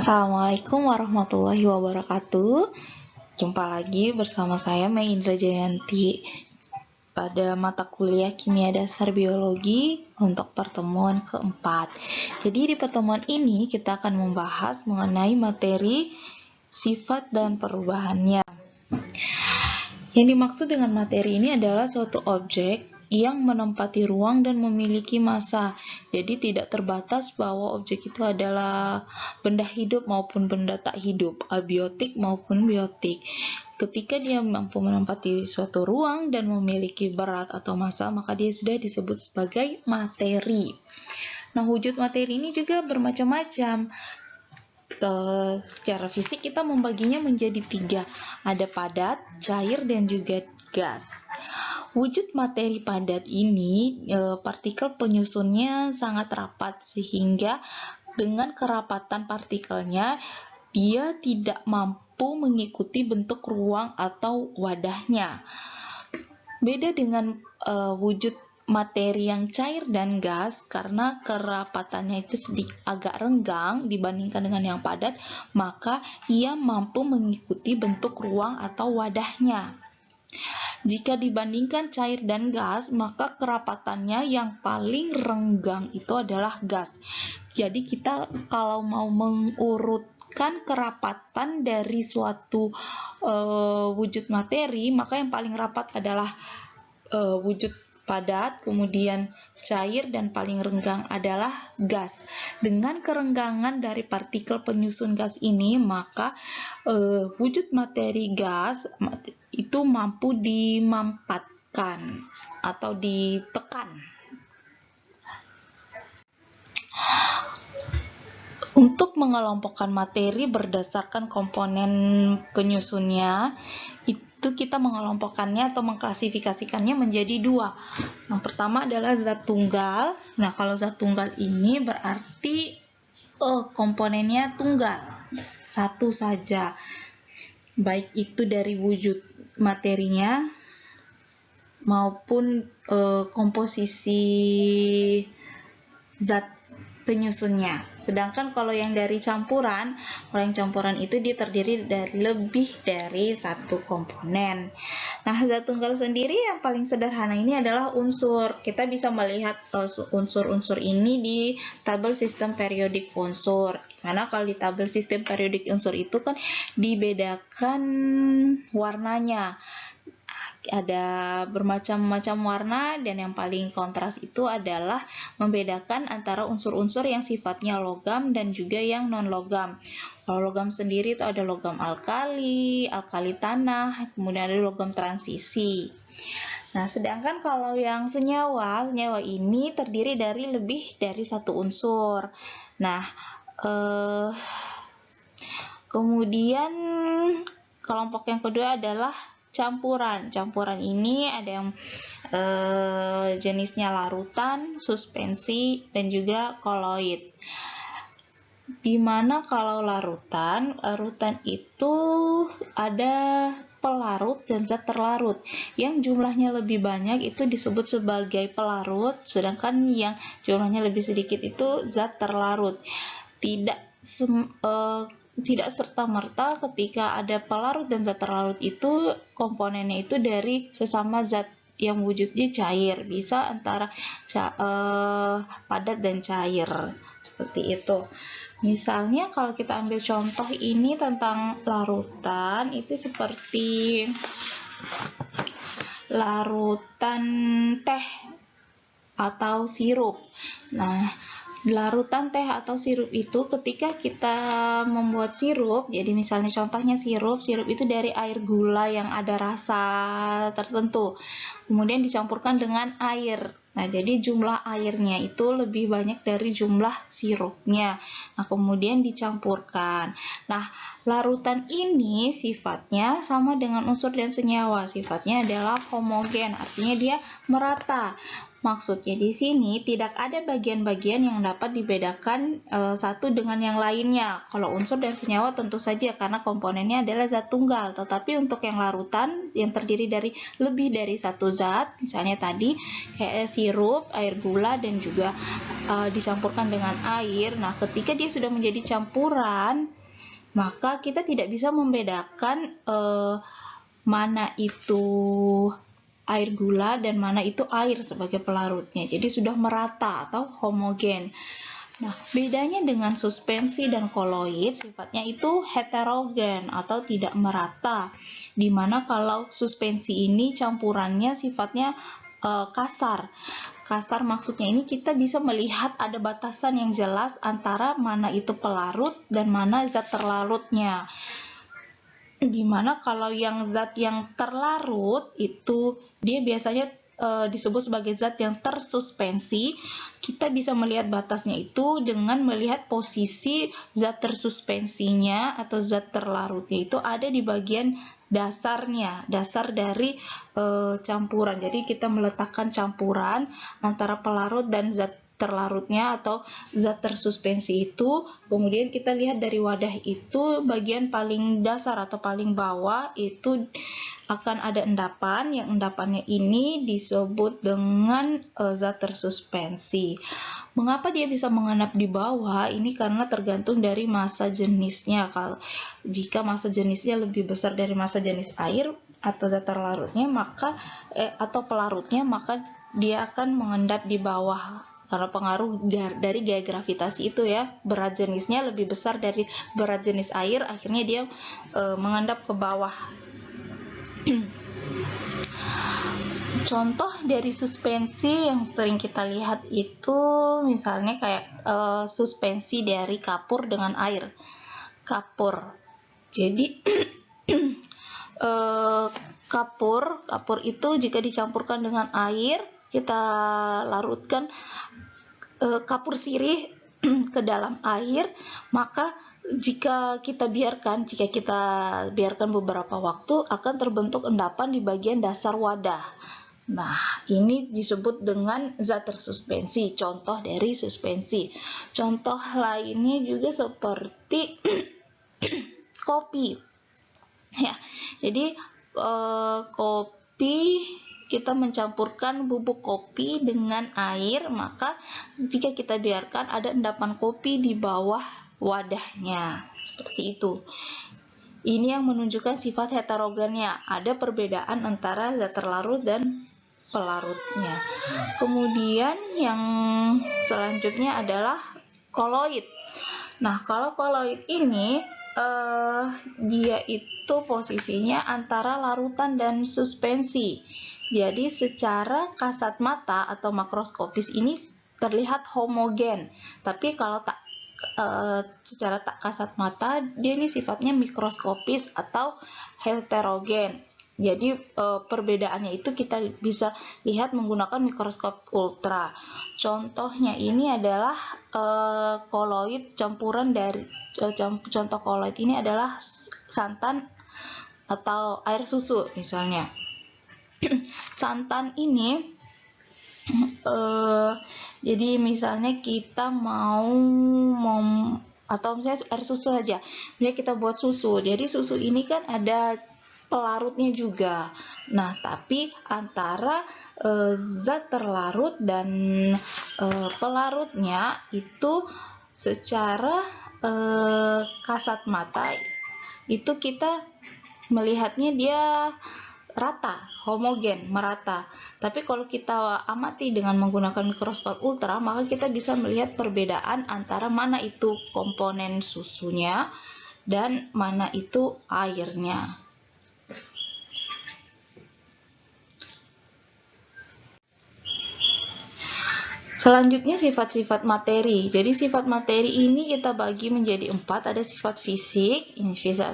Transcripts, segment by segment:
Assalamualaikum warahmatullahi wabarakatuh. Jumpa lagi bersama saya Mei Indra Jayanti pada mata kuliah Kimia Dasar Biologi untuk pertemuan keempat. Jadi di pertemuan ini kita akan membahas mengenai materi, sifat, dan perubahannya. Yang dimaksud dengan materi ini adalah suatu objek yang menempati ruang dan memiliki massa. Jadi tidak terbatas bahwa objek itu adalah benda hidup maupun benda tak hidup, abiotik maupun biotik. Ketika dia mampu menempati suatu ruang dan memiliki berat atau massa, maka dia sudah disebut sebagai materi. Nah, wujud materi ini juga bermacam-macam. Secara fisik kita membaginya menjadi 3. Ada padat, cair, dan juga gas. Wujud materi padat ini, partikel penyusunnya sangat rapat sehingga dengan kerapatan partikelnya dia tidak mampu mengikuti bentuk ruang atau wadahnya. Beda dengan wujud materi yang cair dan gas, karena kerapatannya itu agak renggang dibandingkan dengan yang padat, maka ia mampu mengikuti bentuk ruang atau wadahnya. Jika dibandingkan cair dan gas, maka kerapatannya yang paling renggang itu adalah gas. Jadi kita kalau mau mengurutkan kerapatan dari suatu wujud materi, maka yang paling rapat adalah wujud padat, kemudian cair, dan paling renggang adalah gas. Dengan kerenggangan dari partikel penyusun gas ini, maka wujud materi gas itu mampu dimampatkan atau ditekan. Untuk mengelompokkan materi berdasarkan komponen penyusunnya, itu kita mengelompokkannya atau mengklasifikasikannya menjadi 2. Yang pertama adalah zat tunggal. Nah, kalau zat tunggal ini berarti komponennya tunggal, satu saja. Baik itu dari wujud materinya maupun komposisi zat penyusunnya. Sedangkan kalau yang campuran itu dia terdiri dari lebih dari satu komponen. Nah, zat tunggal sendiri yang paling sederhana ini adalah unsur. Kita bisa melihat unsur-unsur ini di tabel sistem periodik unsur. Karena kalau di tabel sistem periodik unsur itu kan dibedakan warnanya. Ada bermacam-macam warna, dan yang paling kontras itu adalah membedakan antara unsur-unsur yang sifatnya logam dan juga yang non-logam. Kalau logam sendiri itu ada logam alkali tanah, kemudian ada logam transisi. Nah, sedangkan kalau yang senyawa ini terdiri dari lebih dari satu unsur. Nah, kemudian kelompok yang kedua adalah campuran. Campuran ini ada yang jenisnya larutan, suspensi, dan juga koloid. Dimana kalau larutan itu ada pelarut dan zat terlarut. Yang jumlahnya lebih banyak itu disebut sebagai pelarut, sedangkan yang jumlahnya lebih sedikit itu zat terlarut. Tidak serta-merta ketika ada pelarut dan zat terlarut itu komponennya itu dari sesama zat yang wujudnya cair, bisa antara padat dan cair, seperti itu. Misalnya kalau kita ambil contoh ini tentang larutan, itu seperti larutan teh atau sirup. Nah, larutan teh atau sirup itu ketika kita membuat sirup, jadi misalnya contohnya sirup itu dari air gula yang ada rasa tertentu, kemudian dicampurkan dengan air. Nah, jadi jumlah airnya itu lebih banyak dari jumlah sirupnya. Nah, kemudian dicampurkan. Nah, larutan ini sifatnya sama dengan unsur dan senyawa. Sifatnya adalah homogen, artinya dia merata. Maksudnya di sini tidak ada bagian-bagian yang dapat dibedakan satu dengan yang lainnya. Kalau unsur dan senyawa tentu saja karena komponennya adalah zat tunggal. Tetapi untuk yang larutan yang terdiri dari lebih dari satu zat, misalnya tadi kayak sirup, air gula, dan juga dicampurkan dengan air. Nah, ketika dia sudah menjadi campuran, maka kita tidak bisa membedakan mana itu air gula dan mana itu air sebagai pelarutnya. Jadi sudah merata atau homogen. Nah, bedanya dengan suspensi dan koloid, sifatnya itu heterogen atau tidak merata. Dimana kalau suspensi ini campurannya sifatnya kasar. Kasar maksudnya ini kita bisa melihat ada batasan yang jelas antara mana itu pelarut dan mana zat terlarutnya. Dimana kalau yang zat yang terlarut itu dia biasanya disebut sebagai zat yang tersuspensi. Kita bisa melihat batasnya itu dengan melihat posisi zat tersuspensinya atau zat terlarutnya itu ada di bagian dasarnya, dasar dari campuran. Jadi kita meletakkan campuran antara pelarut dan zat terlarutnya atau zat tersuspensi itu, kemudian kita lihat dari wadah itu bagian paling dasar atau paling bawah itu akan ada endapan, yang endapannya ini disebut dengan zat tersuspensi. Mengapa dia bisa mengendap di bawah? Ini karena tergantung dari massa jenisnya. Kalau jika massa jenisnya lebih besar dari massa jenis air atau zat terlarutnya, maka atau pelarutnya, maka dia akan mengendap di bawah. Karena pengaruh dari gaya gravitasi itu ya, berat jenisnya lebih besar dari berat jenis air, akhirnya dia mengendap ke bawah. Contoh dari suspensi yang sering kita lihat itu misalnya kayak suspensi dari kapur dengan air. Kapur. Jadi kapur itu jika dicampurkan dengan air, kita larutkan kapur sirih ke dalam air, maka jika kita biarkan beberapa waktu akan terbentuk endapan di bagian dasar wadah. Nah, ini disebut dengan zat tersuspensi, contoh dari suspensi. Contoh lainnya juga seperti kopi. Ya, jadi kopi kita mencampurkan bubuk kopi dengan air, maka jika kita biarkan ada endapan kopi di bawah wadahnya, seperti itu. Ini yang menunjukkan sifat heterogennya, ada perbedaan antara zat terlarut dan pelarutnya. Kemudian yang selanjutnya adalah koloid. Nah, kalau koloid ini dia itu posisinya antara larutan dan suspensi. Jadi secara kasat mata atau makroskopis ini terlihat homogen. Tapi kalau secara tak kasat mata dia ini sifatnya mikroskopis atau heterogen. Jadi perbedaannya itu kita bisa lihat menggunakan mikroskop ultra. Contohnya ini adalah koloid campuran dari contoh koloid ini adalah santan atau air susu misalnya. Santan ini jadi misalnya kita mau atau misalnya air susu saja. Misalnya kita buat susu. Jadi susu ini kan ada pelarutnya juga. Nah, tapi antara zat terlarut dan pelarutnya itu secara kasat mata itu kita melihatnya dia rata, homogen, merata. Tapi kalau kita amati dengan menggunakan mikroskop ultra, maka kita bisa melihat perbedaan antara mana itu komponen susunya dan mana itu airnya. Selanjutnya sifat-sifat materi. Jadi sifat materi ini kita bagi menjadi 4. Ada sifat fisik.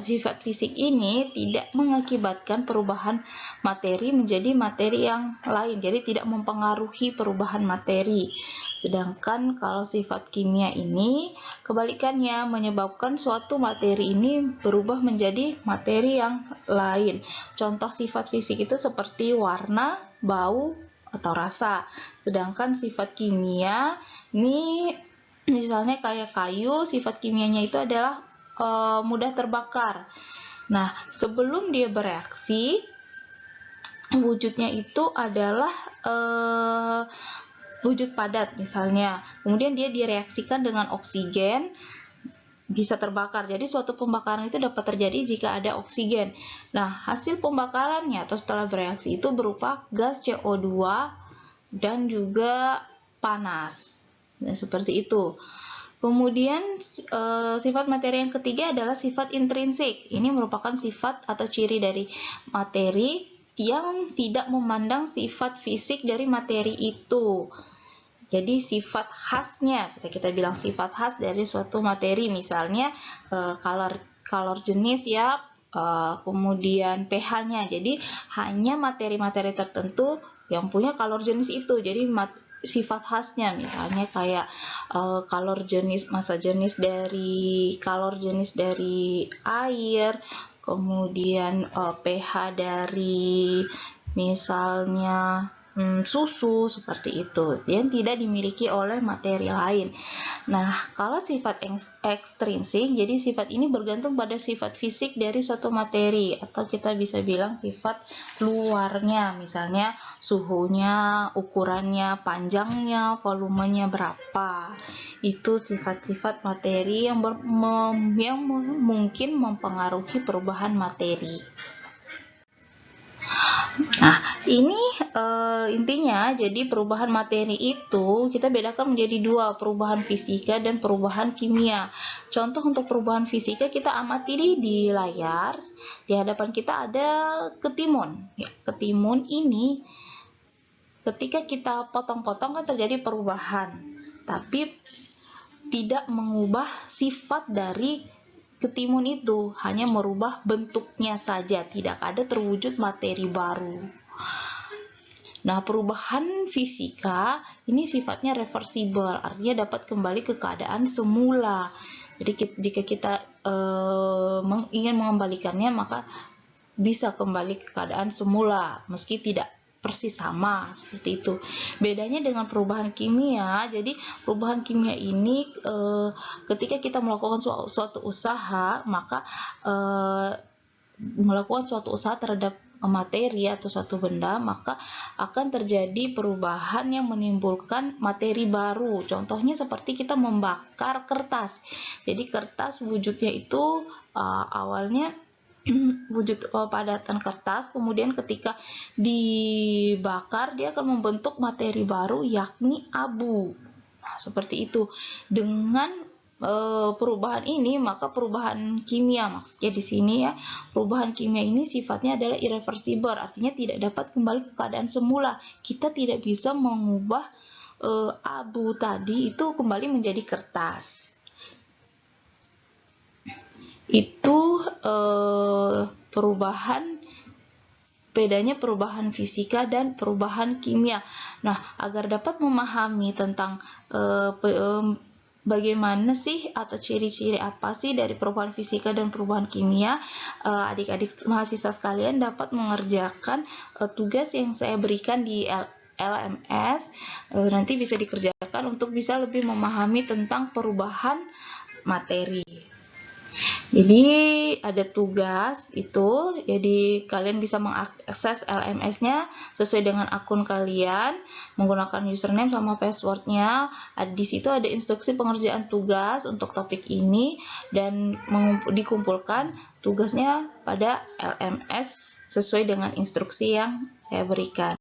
Sifat fisik ini tidak mengakibatkan perubahan materi menjadi materi yang lain. Jadi tidak mempengaruhi perubahan materi. Sedangkan kalau sifat kimia ini kebalikannya, menyebabkan suatu materi ini berubah menjadi materi yang lain. Contoh sifat fisik itu seperti warna, bau, atau rasa. Sedangkan sifat kimia ini misalnya kayak kayu, sifat kimianya itu adalah mudah terbakar. Nah, sebelum dia bereaksi, wujudnya itu adalah wujud padat misalnya. Kemudian dia direaksikan dengan oksigen, bisa terbakar. Jadi suatu pembakaran itu dapat terjadi jika ada oksigen. Nah, hasil pembakarannya atau setelah bereaksi itu berupa gas CO2 dan juga panas. Nah, seperti itu. Kemudian sifat materi yang ketiga adalah sifat intrinsik. Ini merupakan sifat atau ciri dari materi yang tidak memandang sifat fisik dari materi itu. Jadi sifat khasnya, bisa kita bilang sifat khas dari suatu materi, misalnya kalor jenis ya, kemudian pH-nya. Jadi hanya materi-materi tertentu yang punya kalor jenis itu. Jadi sifat khasnya, misalnya kayak kalor jenis, massa jenis dari air, kemudian pH dari misalnya susu, seperti itu, yang tidak dimiliki oleh materi lain. Nah, kalau sifat ekstrinsik, jadi sifat ini bergantung pada sifat fisik dari suatu materi, atau kita bisa bilang sifat luarnya, misalnya suhunya, ukurannya, panjangnya, volumenya berapa. Itu sifat-sifat materi yang mungkin mempengaruhi perubahan materi. Nah, ini intinya, jadi perubahan materi itu kita bedakan menjadi dua, perubahan fisika dan perubahan kimia. Contoh untuk perubahan fisika kita amati di layar. Di hadapan kita ada ketimun. Ya, ketimun ini ketika kita potong-potong kan terjadi perubahan, tapi tidak mengubah sifat dari ketimun itu, hanya merubah bentuknya saja, tidak ada terwujud materi baru. Nah, perubahan fisika ini sifatnya reversible, artinya dapat kembali ke keadaan semula. Jadi jika kita ingin mengembalikannya, maka bisa kembali ke keadaan semula, meski tidak persis sama, seperti itu. Bedanya dengan perubahan kimia, jadi perubahan kimia ini ketika kita melakukan suatu usaha, maka melakukan suatu usaha terhadap materi atau suatu benda, maka akan terjadi perubahan yang menimbulkan materi baru. Contohnya seperti kita membakar kertas. Jadi kertas wujudnya itu awalnya wujud padatan kertas, kemudian ketika dibakar dia akan membentuk materi baru, yakni abu. Nah, seperti itu. Dengan perubahan ini, maka perubahan kimia, maksudnya di sini ya, perubahan kimia ini sifatnya adalah irreversible, artinya tidak dapat kembali ke keadaan semula. Kita tidak bisa mengubah abu tadi itu kembali menjadi kertas. Itu bedanya perubahan fisika dan perubahan kimia. Nah, agar dapat memahami tentang bagaimana sih atau ciri-ciri apa sih dari perubahan fisika dan perubahan kimia, adik-adik mahasiswa sekalian dapat mengerjakan tugas yang saya berikan di LMS, nanti bisa dikerjakan untuk bisa lebih memahami tentang perubahan materi. Jadi ada tugas itu, jadi kalian bisa mengakses LMS-nya sesuai dengan akun kalian, menggunakan username sama password-nya. Di situ ada instruksi pengerjaan tugas untuk topik ini, dan dikumpulkan tugasnya pada LMS sesuai dengan instruksi yang saya berikan.